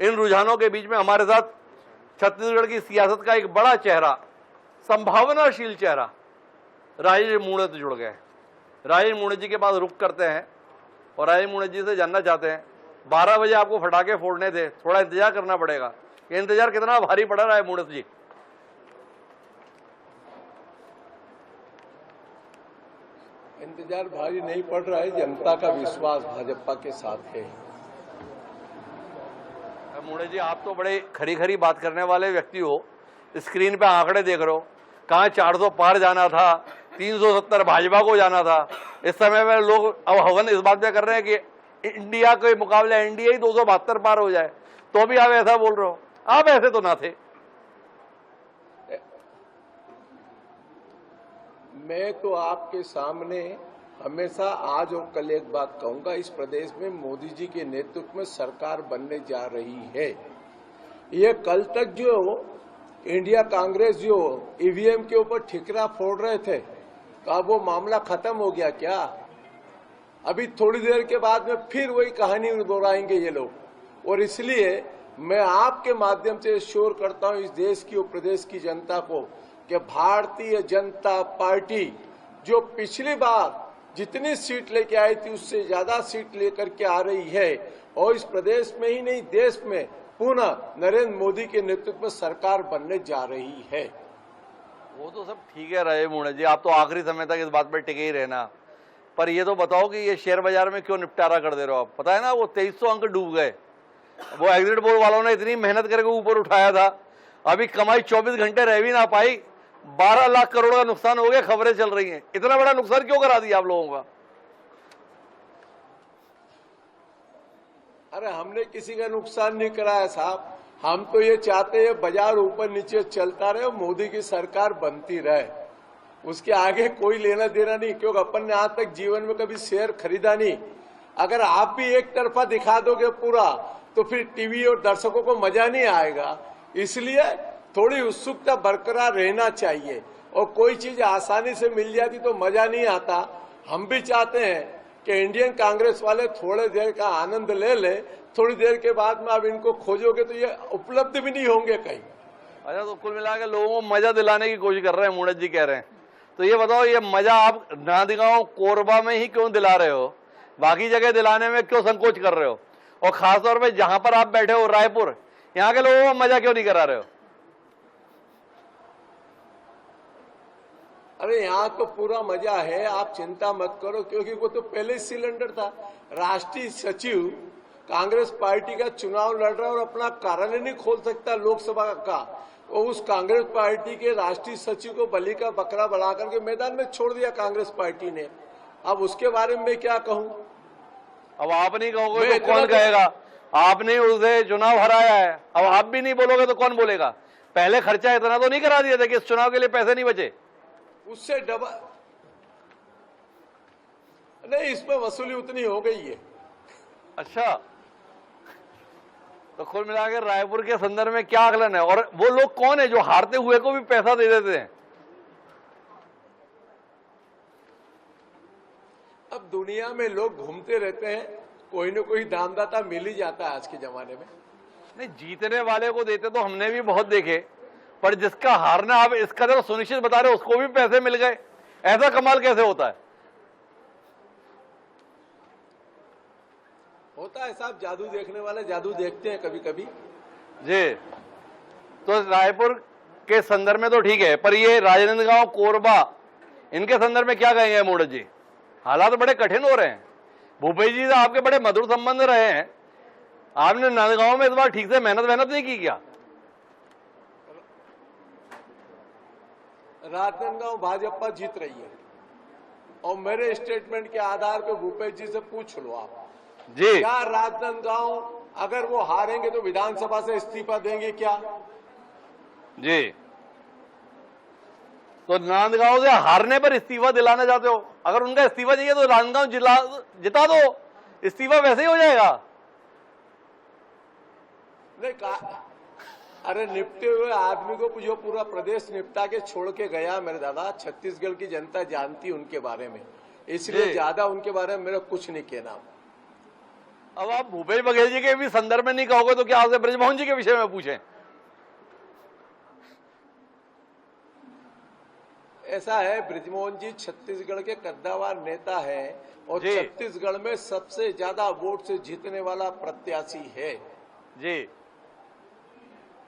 इन रुझानों के बीच में हमारे साथ छत्तीसगढ़ की सियासत का एक बड़ा चेहरा, संभावनाशील चेहरा राजेश मूणत से जुड़ गए। राजेश मूणत जी के पास रुख करते हैं और राजेश मूणत जी से जानना चाहते हैं, 12 बजे आपको फटाके फोड़ने थे, थोड़ा इंतजार करना पड़ेगा, ये इंतजार कितना भारी पड़ रहा है मूणत जी? इंतजार भारी नहीं पड़ रहा है, जनता का विश्वास भाजपा के साथ है। मूणत जी, आप तो बड़े खरी खरी बात करने वाले व्यक्ति हो, स्क्रीन पे आंकड़े देख रहे हो, कहाँ 400 पार जाना था, 370 भाजपा को जाना था। इस समय में लोग अब हवन इस बात पे कर रहे हैं कि इंडिया के मुकाबले इंडिया ही 272 पार हो जाए, तो भी आप ऐसा बोल रहे हो? आप ऐसे तो ना थे। मैं तो आपके सामने हमेशा आज और कल एक बात कहूंगा, इस प्रदेश में मोदी जी के नेतृत्व में सरकार बनने जा रही है। ये कल तक जो इंडिया कांग्रेस जो ईवीएम के ऊपर ठिकरा फोड़ रहे थे, तो अब वो मामला खत्म हो गया क्या? अभी थोड़ी देर के बाद में फिर वही कहानी दोहराएंगे ये लोग। और इसलिए मैं आपके माध्यम से श्योर करता हूं इस देश की और प्रदेश की जनता को कि भारतीय जनता पार्टी जो पिछली बार जितनी सीट लेके आई थी उससे ज्यादा सीट लेकर के आ रही है, और इस प्रदेश में ही नहीं देश में पुनः नरेंद्र मोदी के नेतृत्व में सरकार बनने जा रही है। वो तो सब ठीक है राजेश मूणत जी, आप तो आखिरी समय तक इस बात पर टिके ही रहना, पर ये तो बताओ कि ये शेयर बाजार में क्यों निपटारा कर दे रहे हो आप? पता है ना, वो 2300 अंक डूब गए, वो एग्जिट पोल वालों ने इतनी मेहनत करके ऊपर उठाया था, अभी कमाई 24 घंटे रह भी ना पाई, 12 लाख करोड़ का नुकसान हो गया, खबरें चल रही हैं। इतना बड़ा नुकसान क्यों करा दिया आप लोगों का? अरे हमने किसी का नुकसान नहीं कराया साहब, हम तो ये चाहते हैं बाजार ऊपर नीचे चलता रहे और मोदी की सरकार बनती रहे, उसके आगे कोई लेना देना नहीं, क्योंकि अपन ने आज तक जीवन में कभी शेयर खरीदा नहीं। अगर आप भी एक तरफा दिखा दोगे पूरा, तो फिर टीवी और दर्शकों को मजा नहीं आएगा। इसलिए थोड़ी उत्सुकता बरकरार रहना चाहिए, और कोई चीज आसानी से मिल जाती तो मजा नहीं आता। हम भी चाहते हैं कि इंडियन कांग्रेस वाले थोड़े देर का आनंद ले ले, थोड़ी देर के बाद में आप इनको खोजोगे तो ये उपलब्ध भी नहीं होंगे कहीं। अच्छा, तो कुल मिला के लोगों को मजा दिलाने की कोशिश कर रहे हैं मूणत जी कह रहे हैं, तो ये बताओ, ये मजा आप नांदगांव कोरबा में ही क्यों दिला रहे हो? बाकी जगह दिलाने में क्यों संकोच कर रहे हो? और खासतौर पे जहां पर आप बैठे हो रायपुर, यहाँ के लोगों को मजा क्यों नहीं करा रहे हो? अरे यहाँ तो पूरा मजा है, आप चिंता मत करो, क्योंकि वो तो पहले सिलेंडर था। राष्ट्रीय सचिव कांग्रेस पार्टी का चुनाव लड़ रहा है और अपना कार्यालय नहीं खोल सकता लोकसभा का, और उस कांग्रेस पार्टी के राष्ट्रीय सचिव को बलि का बकरा बना करके मैदान में छोड़ दिया कांग्रेस पार्टी ने। अब उसके बारे में क्या कहूं? अब आप नहीं कहोगे तो कौन कहेगा? आपने उसे चुनाव हराया है, अब आप भी नहीं बोलोगे तो कौन बोलेगा? पहले खर्चा इतना तो नहीं करा दिया था कि इस चुनाव के लिए पैसे नहीं बचे? उससे डबल नहीं, इसमें वसूली उतनी हो गई है। अच्छा, तो कुल मिलाकर रायपुर के संदर्भ में क्या आकलन है? और वो लोग कौन है जो हारते हुए को भी पैसा दे देते हैं? अब दुनिया में लोग घूमते रहते हैं, कोई न कोई दानदाता मिल ही जाता है आज के जमाने में। नहीं, जीतने वाले को देते तो हमने भी बहुत देखे, पर जिसका हारना आप इस कदर सुनिश्चित बता रहे हो उसको भी पैसे मिल गए, ऐसा कमाल कैसे होता है? होता है साहब, जादू देखने वाले जादू देखते हैं कभी कभी जी। तो रायपुर के संदर्भ में तो ठीक है, पर ये राजनांदगांव कोरबा इनके संदर्भ में क्या कहेंगे मूणत जी? हालात बड़े कठिन हो रहे हैं। भूपेश जी से आपके बड़े मधुर संबंध रहे हैं, आपने नांदगांव में इस बार ठीक से मेहनत नहीं की क्या? राजनांदगांव भाजपा जीत रही है, और मेरे स्टेटमेंट के आधार पर भूपेश जी से पूछ लो आप जी, क्या राजनांदगांव अगर वो हारेंगे तो विधानसभा से इस्तीफा देंगे क्या? जी। तो नांदगांव से हारने पर इस्तीफा दिलाना चाहते हो? अगर उनका इस्तीफा चाहिए तो राजनांदगांव जिता दो, इस्तीफा वैसे ही हो जाएगा। नहीं कहा, अरे निपटे हुए आदमी को जो पूरा प्रदेश निपटा के छोड़ के गया मेरे दादा, छत्तीसगढ़ की जनता जानती उनके बारे में, इसलिए ज्यादा उनके बारे में मेरा कुछ नहीं कहना। अब आप भूपेश बघेल जी के भी संदर्भ में नहीं कहोगे तो क्या आपसे ब्रजमोहन जी के विषय में पूछें? ऐसा है, ब्रिजमोहन जी छत्तीसगढ़ के कद्दावर नेता है और जी। छत्तीसगढ़ में सबसे ज्यादा वोट से जीतने वाला प्रत्याशी है जी।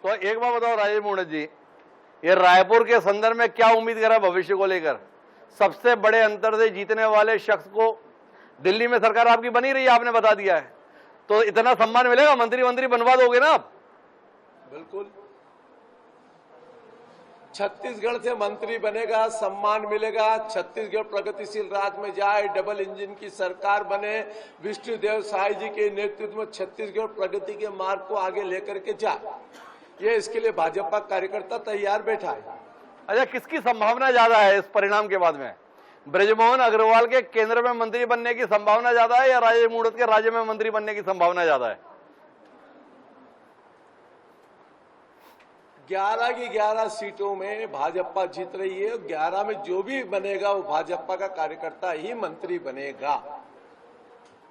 तो एक बात बताओ राजेश मूणत जी, ये रायपुर के संदर्भ में क्या उम्मीद करा भविष्य को लेकर? सबसे बड़े अंतर से जीतने वाले शख्स को दिल्ली में सरकार आपकी बनी रही है, आपने बता दिया है, तो इतना सम्मान मिलेगा? मंत्री बनवा दोगे ना आप? बिल्कुल, छत्तीसगढ़ से मंत्री बनेगा, सम्मान मिलेगा। छत्तीसगढ़ प्रगतिशील राज्य में जाए, डबल इंजन की सरकार बने, विष्णुदेव साय जी के नेतृत्व में छत्तीसगढ़ प्रगति के मार्ग को आगे लेकर के जाए, ये इसके लिए भाजपा कार्यकर्ता तैयार बैठा है। अच्छा, किसकी संभावना ज्यादा है इस परिणाम के बाद में? ब्रजमोहन अग्रवाल के केंद्र में मंत्री बनने की संभावना ज्यादा है या राजेश मूणत के राज्य में मंत्री बनने की संभावना ज्यादा है? 11 की 11 सीटों में भाजपा जीत रही है। 11 में जो भी बनेगा वो भाजपा का कार्यकर्ता ही मंत्री बनेगा।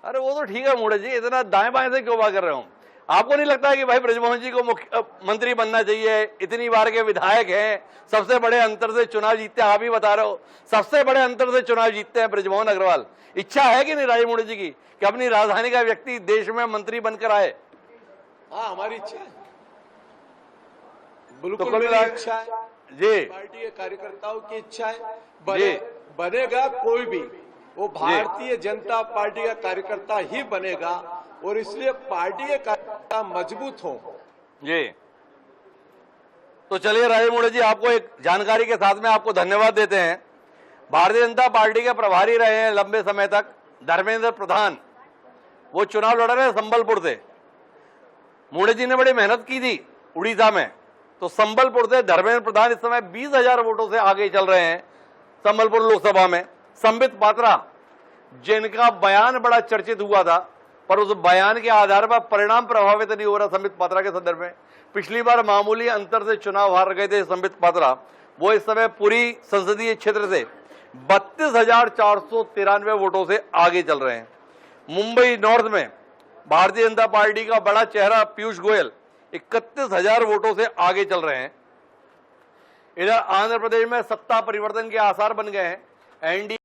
अरे वो तो ठीक है मूणत जी, इतना दाएं बाएं से क्यों बात कर रहे हो? आपको नहीं लगता है कि भाई ब्रजमोहन जी को मंत्री बनना चाहिए? इतनी बार के विधायक हैं, सबसे बड़े अंतर से चुनाव जीतते हैं, आप ही बता रहे हो सबसे बड़े अंतर से चुनाव जीतते हैं ब्रजमोहन अग्रवाल। इच्छा है कि नहीं राजेश मूणत जी की कि अपनी राजधानी का व्यक्ति देश में मंत्री बनकर आए? हाँ, हमारी इच्छा है, तो बिल्कुल कल मेरी मिला इच्छा है, जी, पार्टी के कार्यकर्ताओं की इच्छा है। जी। बनेगा कोई भी, वो भारतीय जनता पार्टी का कार्यकर्ता ही बनेगा और इसलिए पार्टी के कार्यकर्ता मजबूत हों। जी। तो चलिए राजेश मूणत जी, आपको एक जानकारी के साथ में आपको धन्यवाद देते हैं। भारतीय जनता पार्टी के प्रभारी रहे हैं लंबे समय तक धर्मेंद्र प्रधान, वो चुनाव लड़ रहे हैं संबलपुर से। मूणत जी ने बड़ी मेहनत की थी उड़ीसा में, तो संबलपुर से धर्मेंद्र प्रधान इस समय 20,000 वोटों से आगे चल रहे हैं संबलपुर लोकसभा में। संबित पात्रा, जिनका बयान बड़ा चर्चित हुआ था, पर उस बयान के आधार पर परिणाम प्रभावित नहीं हो रहा संबित पात्रा के संदर्भ में। पिछली बार मामूली अंतर से चुनाव हार गए थे संबित पात्रा, वो इस समय पूरी संसदीय क्षेत्र से 32,493 वोटों से आगे चल रहे हैं। मुंबई नॉर्थ में भारतीय जनता पार्टी का बड़ा चेहरा पीयूष गोयल 31,000 वोटों से आगे चल रहे हैं। इधर आंध्र प्रदेश में सत्ता परिवर्तन के आसार बन गए हैं। एनडीए